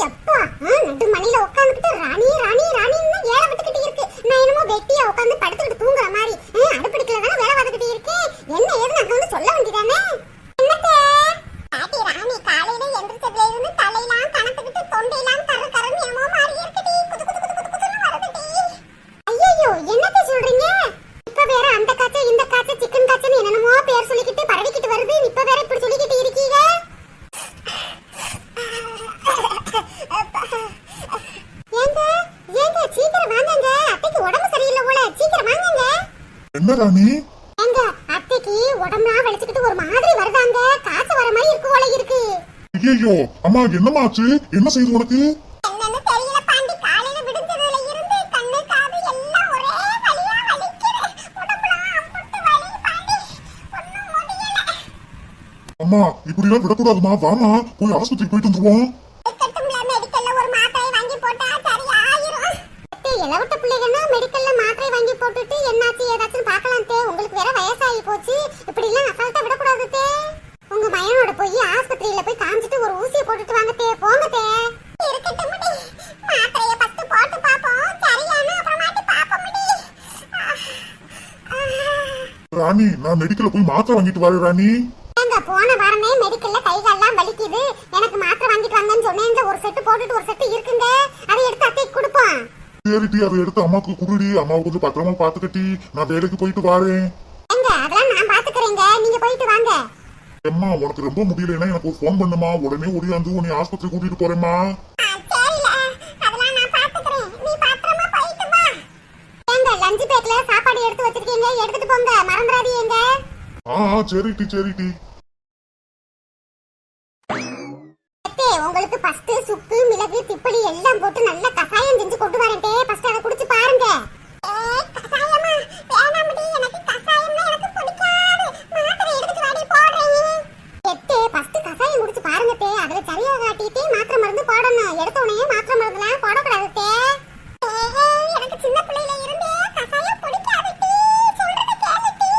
எப்பா நடு மணில உட்கார்ந்துட்டு ராணி ராணி ராணின்னு ஏல விட்டுக்கிட்டு இருக்கு. நான் என்னமோ வெட்டியா உட்கார்ந்து படுத்துக்கிட்டு தூங்குற மாதிரி அடுப்படிக்கல தானே வேலை பார்த்துக்கிட்டு இருக்கேன். என்ன ஏதுன்னு அங்க வந்து சொல்ல வேண்டியதானே. என்னத்தே ஆட்டி ராணி காலையில எந்திரிச்சதுல இருந்து தலையெல்லாம் கணத்துக்கிட்டு தொண்டையெல்லாம் கர கரன்னு ஏமோ மாறி இருக்குடி. குது குது குது குது குதுன்னு வருதுடி. ஐயோ என்னத்தே சொல்றீங்க? இப்ப வேற அந்த காச்ச இந்த காச்ச சிக்கன் காச்சன்னு என்னென்னமோ பேர் சொல்லிக்கிட்டு பரவிக்கிட்டு வருது. இப்ப வேற இப்படி சொல்லிக்கிட்டு இருக்கீங்க. என்ன ராணி? எங்க அத்தைக்கு உடம்பெல்லாம் வலிச்சிட்டு ஒரு மாதிரி வருதாங்க. காசு வர மாதிரி இருக்கு போல இருக்கு. ஐயோ அம்மா என்னமாச்சு? என்ன செய்து உனக்கு? என்னன்னு தெரியல பாண்டி. காலையில விடுஞ்சதுல இருந்து கண்ணு காது எல்லாம் ஒரே வலியா வலிக்குது. உடம்பெல்லாம் அம்புட்டு வலி பாண்டி. ஒண்ணும் முடியல. அம்மா இப்படி எல்லாம் விடக்கூடாதுமா. வாமா போய் ஆஸ்பத்திரிக்கு போயிட்டு வந்துருவோம். கட்டும்ல மெடிக்கல்ல ஒரு மாத்திரை வாங்கி போட்டா சரியாயிரும். அத்தை இளவட்ட பிள்ளைகன்னா மெடிக்கல்ல மாத்திரை வாங்கி போட்டுட்டு என்னாச்சு ஏதாச்சும் பார்க்கலாம் தே. உங்களுக்கு வேற வயசாகி போச்சு. இப்படி எல்லாம் அசால்ட்டா விடக்கூடாது தே. உங்க மயனோட போய் ஆஸ்பத்திரியில போய் காமிச்சிட்டு ஒரு ஊசியை போட்டுட்டு வாங்க தே. போங்க தே. இருக்கட்டும் முடி. மாத்திரையை ஃபர்ஸ்ட் போட்டு பாப்போம். சரியானா அப்புறமாட்டி பாப்போம் முடி. ராணி நான் மெடிக்கல்ல போய் மாத்திரை வாங்கிட்டு வரேன் ராணி. எங்க போன வாரமே மெடிக்கல்ல கை கால்லாம் வலிக்குது. எனக்கு மாத்திரை வாங்கிட்டு வாங்கன்னு சொன்னேங்க. ஒரு செட் போட்டுட்டு ஒரு செட் இருக்குங்க. அதை எடுத்து அத்தைக்கு கொடுப்போம். சரிட்டி அதை எடுத்து அம்மாக்கு குடுடி. அம்மாவை கொஞ்சம் பத்திரமா பாத்துக்கட்டி. நான் வேலைக்கு போயிட்டு வரேன். எங்க அதெல்லாம் நான் பாத்துக்கிறேங்க. நீங்க போயிட்டு வாங்க. அம்மா உனக்கு ரொம்ப முடியலன்னா எனக்கு ஒரு போன் பண்ணுமா. உடனே ஓடியாந்து உன்னை ஆஸ்பத்திரி கூட்டிட்டு போறேம்மா. லஞ்ச் பேக்ல சாப்பாடு எடுத்து வச்சிருக்கீங்க. எடுத்துட்டு போங்க. மறந்துடாதீங்க. சரிட்டி சரிட்டி. உங்களுக்கு ஃபர்ஸ்ட் சுக்கு மிளகு திப்பளி எல்லாம் போட்டு நல்ல கசாயம் செஞ்சு கொண்டு வரேன். ஃபர்ஸ்ட் அதை குடிச்சு பாருங்க. கசாயமா வேணாம்டி. எனக்கு கசாயம்னா எனக்கு பிடிக்காது. மாத்திரை எடுத்து வாடி போடுறேன். ஃபர்ஸ்ட் கசாயம் குடிச்சு பாருங்க. அதுல சரியா காட்டிட்டே மாத்திரை மருந்து போடணும். எடுத்த உடனே மாத்திரை மருந்துலாம் போடக்கூடாது. எனக்கு சின்ன பிள்ளையில இருந்தே கசாயம் பிடிக்காது. சொல்றத கேளுடி.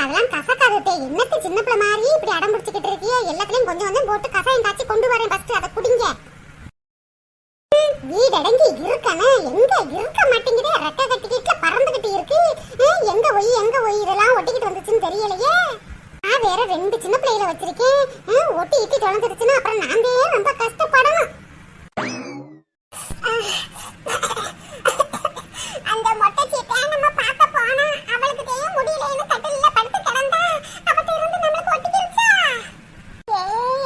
அதெல்லாம் கசக்காது. என்னத்து சின்ன பிள்ளை மாதிரி இப்படி அடம் பிடிச்சிக்கிட்டு இருக்கிய? எல்லாத்துலயும் கொஞ்சம் கொஞ்சம் போட்டு கசாயம் காய்ச்சி கொண்டு வரேன். ஃபர்ஸ்ட் அதை குடிங்க. வீடடங்கி இருக்கனே எங்க இருக்க மாட்டேங்குதே. ரெட்டை கட்டிக்கிட்டு பறந்துகிட்டு இருக்கு. எங்க போய் இதெல்லாம் ஒட்டிக்கிட்டு வந்துச்சுன்னு தெரியலையே. நான் வேற 2 சின்ன பிள்ளைகளை வச்சிருக்கேன். ஒட்டிக்கிட்டு தொலைஞ்சிருச்சுன்னா அப்புறம் நான் ரொம்ப கஷ்டப்படணும். அந்த மொட்டை சீட்டை நம்ம பார்க்க போனா அவளுக்கு தேய முடியலன்னு கட்டில படுத்து கிடந்தா அவட்ட இருந்து நம்மளுக்கு ஒட்டிக்கிருச்சா.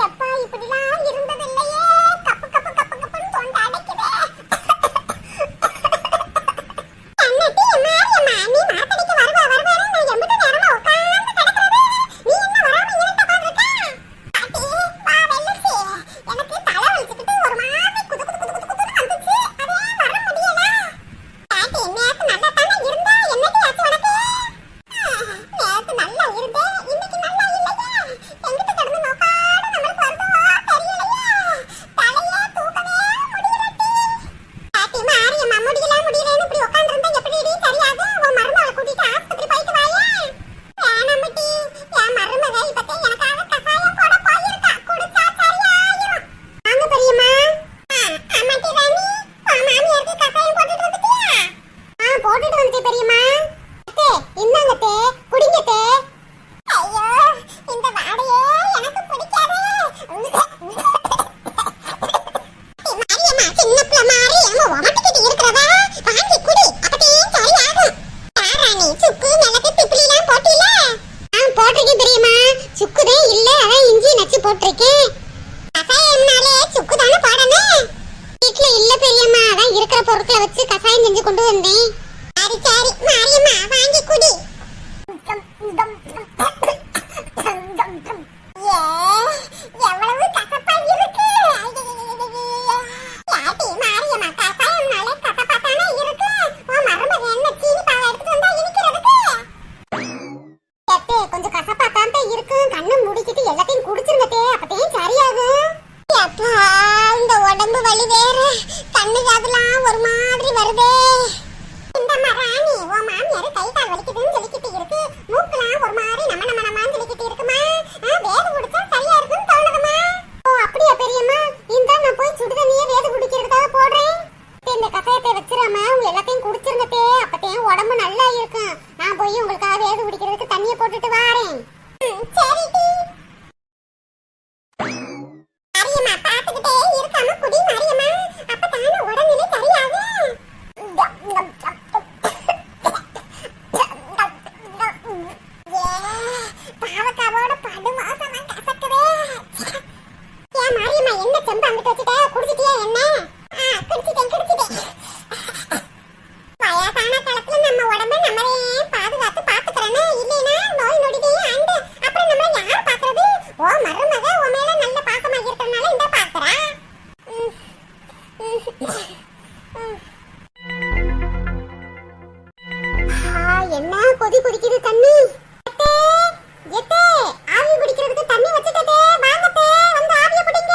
அப்பா இப்படிலாம் இருந்தது இல்லையே. கப்பு கப்பு கப்பு கப்புன்னு தொண்டை அடைக்குதே. அண்ணாட்டி மாரியம்மா நீ மாத்தடிக்கு வருவேன்னு நான் எம்பிட்டு நேரமா உட்கார்ந்து கிடக்குறது. நீ என்ன வராம இருட்ட உட்கார்ந்திருக்க? பாட்டி வா வெல்லுசி. எனக்கு தலை வலிச்சுக்கிட்டு ஒரு மாதிரி குது குது குது குதுன்னு வந்துச்சு. அதே வர முடியல. பாட்டி நேத்து நல்லா தானே இருந்தா. என்னடி ஆச்சு உனக்கு? நேத்து நல்லா இருந்தேன். இன்னைக்கு நல்லா இல்லையா? எங்கிட்ட கிடந்து நோக்காட நம்மளுக்கு வருதோ தெரியலையே. தலையே தூக்கவே முடியலட்டி. பாட்டி மாரியம்மா முடியலன்னு இப்படி உட்கார்ந்திருந்தா எப்படிடி சரியாகும்? உன் மருமகளை கூட்டிட்டு ஆஸ்பத்திரி போயிட்டு வாயே. வேணாமட்டி. என் மருமக இப்பத்தே எனக்காக கசாயம் போட போயிருக்கா. குடிச்சா சரியாயிரும். வாங்க பெரியம்மா. ஆமாட்டி ராணி. மாமியாருக்கு கசாயம் போட்டுட்டு வந்துட்டியா? போட்டுட்டு வந்துட்டேன் பெரியம்மா. இந்தாங்க குடிங்க. ஐயோ இந்த வாடையே எனக்கு பிடிக்காது. மாரியம்மா சின்ன பிள்ளை மாதிரி என்னமோ உமட்டிக்கிட்டு இருக்கிறதா? வாங்கி குடி. அப்பதே சரியாகும். ராணி சுக்கு மிளகு திப்பிலிலாம் போட்டில? போட்டிருக்கேன் பெரியம்மா. சுக்குதே இல்ல. அதான் இஞ்சி நச்சு போட்டிருக்கேன். கசாயம்னாலே சுக்கு தானே போடணும். வீட்டுல இல்ல பெரியம்மா. அதான் இருக்கிற பொருட்களை வச்சு கசாயம் செஞ்சு கொண்டு வந்தேன். சரி மாரியம்மா வாங்கி குடி. எவ்வளவு கசப்பா இருக்கு. யாட்டி மாரியம்மா கசாயம்னாலே கசப்பா தானே இருக்கு. உன் மருமக என்ன சீனி பாவை எடுத்துட்டு வந்தா இனிக்கிறதுக்கு? கொஞ்சம் கசப்பா தான் இருக்கும். கண்ணு முடிக்கிட்டு எல்லாத்தையும் குடிச்சிருங்க. அப்பதே சரியாகும். அப்பா இந்த உடம்பு வலி வேற. கண்ணு காதுலாம் ஒரு மாதிரி வருதே. இந்த ராணி உன் மாமியாரு கை கால் வலிக்குதுன்னு சொல்லிக்கிட்டு இருக்கு. மூக்குலாம் ஒரு மாதிரி நமன்னு சொல்லிக்கிட்டு இருக்குமா. வேறு குடிச்சா சரியா இருக்குன்னு தோணுதுமா. ஓ அப்படியா பெரியம்மா? இந்த நான் போய் சுடுதண்ணியே என்ன கொதி கொதிக்குது தண்ணி. எத்தே ஆவி பிடிக்கிறதுக்கு தண்ணி வச்சிட்டே. வாங்கத்தே வந்து ஆவிய பிடிங்க.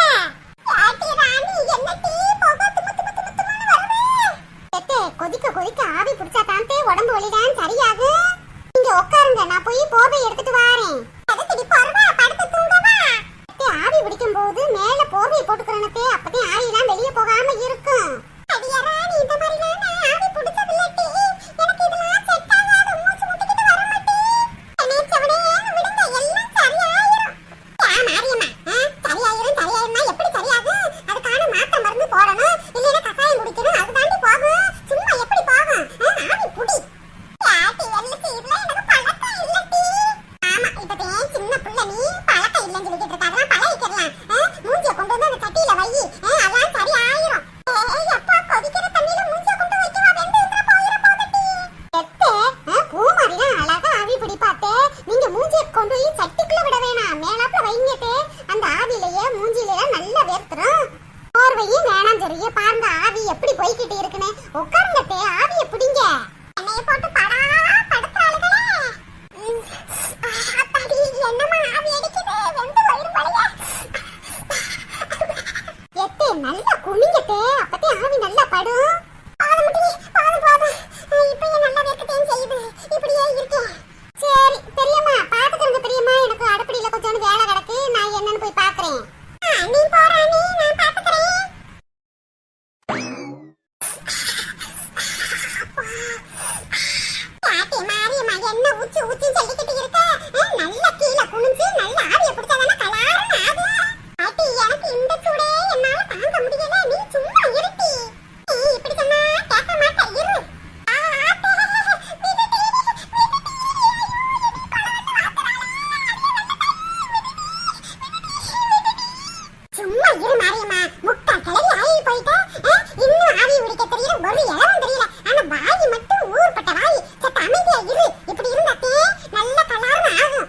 ஆட்டி ராணி என்ன டீ போக தும தும தும துமன்னு வருது. எத்தே கொதிக்க கொதிக்க ஆவி பிடிச்சா தான்தே உடம்பு வலிதான் சரியாகும். நீங்க உட்காருங்க, நான் போய் போர்வை எடுத்துட்டு வாரேன். அதுக்கு போர்வை படுத்து தூங்கவா? எத்தே ஆவி பிடிக்கும் போது மேல போர்வை போட்டுக்கறனத்தே, அப்பதான் ஆவிலாம் வெளிய போகாம இருக்கும். அடியே ராணி இந்த மாதிரி நான் ஆவி பிடிச்சது இல்லட்டி. எனக்கு இதெல்லாம் செட் ஆகாது. மூச்சு முட்டிக்கிட்டு வர மாட்டேன். என்னே செவனே விடுங்க, எல்லாம் சரியாயிரும். மாரியம்மா சரியாயிரும்னா எப்படி சரியாகும்? அதுக்கான மாத்திரை மருந்து போடணும், இல்லைன்னா கசாயம் குடிக்கணும். அது தாண்டி போகும். சும்மா எப்படி போகும்? ஆவி புடி. யாட்டி வெள்ளச்சி இதுல எனக்கு பழக்கம் இல்லட்டி. ஆமா இப்பதான் சின்ன புள்ள நீ பழக்கம் இல்லைன்னு சொல்லிட்டு இருக்க. அதெல்லாம் பழகிக்கலாம். மூஞ்சிய கொண்டு வந்து அந்த சட்டியில வை. அதான் சரியாயிரும். எப்பா கொதிக்கிற தண்ணியில மூஞ்சிய கொண்டு வைக்கவா? வெந்து எந்திர போயிர போதட்டி. எத்தே பூமாரிலாம் அழகா ஆவி பிடிப்பாத்தே. நீங்க மூஞ்சிய கொண்டு போய் சட்டிக்குள்ள விட வேணாம், மேலாப்புல வைங்கத்தே. அந்த ஆவிலேயே மூஞ்சில நல்லா வேர்த்துரும். போர்வையும் வேணாம் சரியே. பாருங்க ஆவி எப்படி போய்கிட்டு இருக்குன்னு. உட்காருங்கத்தே, ஆவிய பிடிங்க. என்னைய போட்டு படா படுத்துறாளுகளே. அப்பாடி என்னம்மா ஆவி அடிக்குது. வெந்து வயிறு பழைய. எத்தே நல்லா குனிங்கத்தே, அப்பதே ஆவி நல்லா படும். பாதம் இப்பயே நல்லா வேர்க்கத்தையும் செய்யுது. இப்படியே இருக்கேன். சரி பெரியம்மா பாத்துக்கிறங்க பெரியம்மா. எனக்கு அடுப்படியில கொஞ்சம் வேலை கிடக்கு, நான் என்னன்னு போய் பாக்குறேன். நீ போறா நீ, நான் பாத்துக்கிறேன். பாட்டி மாரியம்மா என்ன ஊச்சி ஊச்சி சொல்லிக்கிட்டு இருக்க? நல்லா கீழே குனிஞ்சு நல்லா ஆவிய பிடிச்சாதானே கலாருன்னு ஆகும். பாட்டி எனக்கு இந்த சூடே என்னால தாங்க முடியல. நீ சும்மா இருட்டி. நீ இப்படி சொன்னா கேட்க மாட்டேன். இரு. சும்மா இரு மாரியம்மா. முட்டா கிளறி ஆவி போயிட்ட. இன்னும் ஆவி பிடிக்க தெரியல, ஒரு இளவும் தெரியல. ஆனா வாய் மட்டும் ஊர்பட்ட வாய். சத்த அமைதியா இரு. இப்படி இருந்தாத்தே நல்ல கலாருன்னு ஆகும்.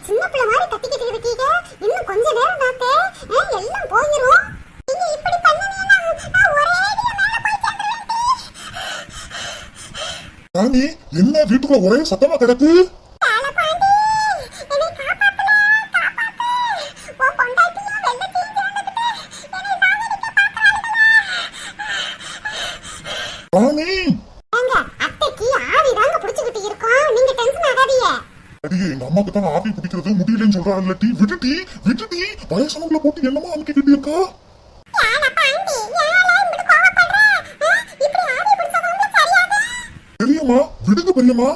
சின்ன பிள்ளை மாதிரி கத்திக்கிட்டு இருக்கீங்க. இன்னும் கொஞ்ச நேரம் தாத்தே எல்லாம் போயிரும். நீங்க இப்படி பண்ணீங்கன்னா நான் ஒரேடியா மேல போய் சேர்ந்துருவேன். ராணி என்ன வீட்டுக்குள்ள ஒரே சத்தமா கிடக்கு? பாலபாண்டி என்னை காப்பாத்துல காப்பாத்து. ஓ பொண்டாட்டியா வெள்ள தீஞ்சு வந்துட்டே என்னை சாகடிக்க பார்க்கறாளுங்களா? ராணி ஏங்க அத்தைக்கு ஆவி தாங்க பிடிச்சிக்கிட்டு இருக்கோம். நீங்க டென்ஷன் ஆகாதீங்க. அடியே எங்க அம்மாக்கு தான் ஆவி பிடிக்கிறது முடியலன்னு சொல்றா இல்லட்டி. விட்டுட்டி வயசானவங்களை போட்டு என்னமா அமைக்கிட்டு இருக்கா? பெரியம்மா விடுங்க பெரியம்மா.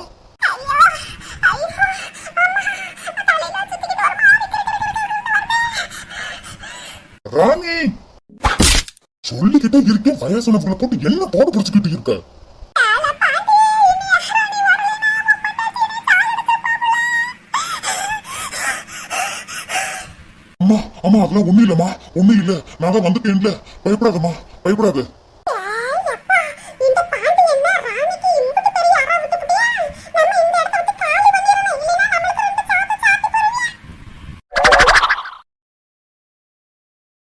ராணி சொல்லிக்கிட்டே இருக்கேன், வயசானவங்களை போட்டு என்ன போட பிடிச்சுக்கிட்டு இருக்க? அம்மா அதெல்லாம் ஒண்ணு இல்லம்மா, ஒண்ணு இல்ல. நான் தான் வந்துட்டேன்ல, பயப்படாதம்மா பயப்படாத.